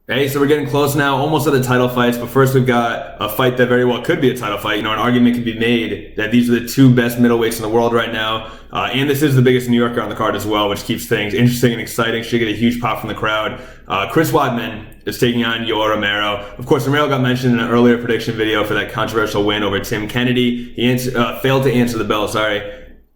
Hey, so we're getting close now, almost to the title fights, but first we've got a fight that very well could be a title fight. An argument could be made that these are the two best middleweights in the world right now, and this is the biggest New Yorker on the card as well, which keeps things interesting and exciting. Should get a huge pop from the crowd. Chris Weidman is taking on Yoel Romero. Of course, Romero got mentioned in an earlier prediction video for that controversial win over Tim Kennedy. He failed to answer the bell,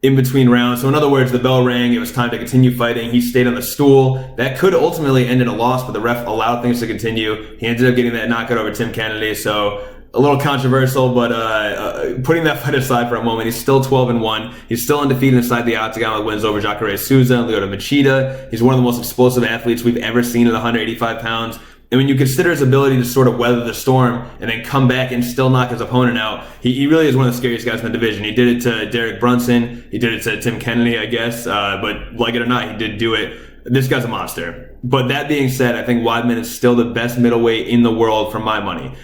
in between rounds. So in other words, the bell rang, it was time to continue fighting. He stayed on the stool. That could ultimately end in a loss, but the ref allowed things to continue. He ended up getting that knockout over Tim Kennedy. So a little controversial, but putting that fight aside for a moment, he's still 12-1. He's still undefeated inside the octagon with wins over Jacare Souza and Lyoto Machida. He's one of the most explosive athletes we've ever seen at 185 pounds. And when you consider his ability to sort of weather the storm and then come back and still knock his opponent out, he really is one of the scariest guys in the division. He did it to Derek Brunson. He did it to Tim Kennedy, I guess. But like it or not, he did do it. This guy's a monster. But that being said, I think Weidman is still the best middleweight in the world for my money.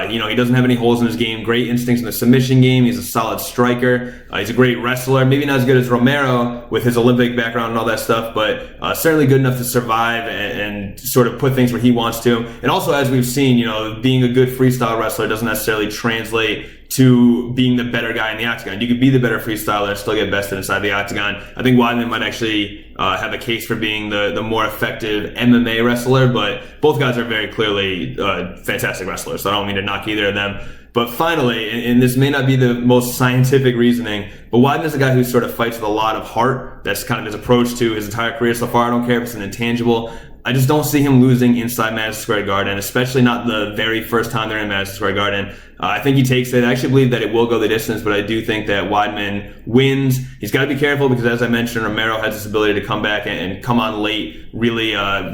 He doesn't have any holes in his game. Great instincts in the submission game. He's a solid striker. He's a great wrestler. Maybe not as good as Romero with his Olympic background and all that stuff, but certainly good enough to survive and sort of put things where he wants to. And also, as we've seen, being a good freestyle wrestler doesn't necessarily translate to being the better guy in the octagon. You could be the better freestyler and still get bested inside the octagon. I think Weidman might actually have a case for being the more effective MMA wrestler, but both guys are very clearly fantastic wrestlers, so I don't mean to knock either of them. But finally, and this may not be the most scientific reasoning, but Weidman is a guy who sort of fights with a lot of heart. That's kind of his approach to his entire career so far. I don't care if it's an intangible. I just don't see him losing inside Madison Square Garden, especially not the very first time they're in Madison Square Garden. I think he takes it. I actually believe that it will go the distance, but I do think that Weidman wins. He's got to be careful because, as I mentioned, Romero has this ability to come back and come on late, really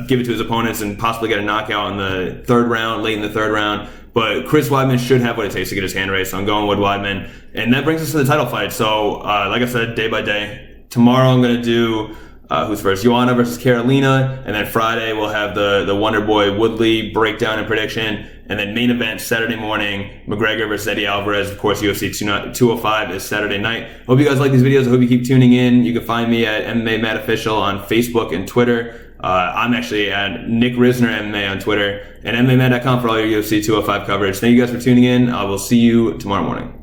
give it to his opponents and possibly get a knockout in the third round, late in the third round. But Chris Weidman should have what it takes to get his hand raised, so I'm going with Weidman. And that brings us to the title fight. So, like I said, day by day. Tomorrow I'm going to do who's first? Joanna versus Carolina, and then Friday we'll have the Wonder Boy Woodley breakdown and prediction, and then main event Saturday morning, McGregor versus Eddie Alvarez. Of course, UFC 205 is Saturday night. Hope you guys like these videos. I hope you keep tuning in. You can find me at MMA Matt Official on Facebook and Twitter. I'm actually at Nick Rizner MMA on Twitter, and MMAMatt.com for all your UFC 205 coverage. Thank you guys for tuning in. I will see you tomorrow morning.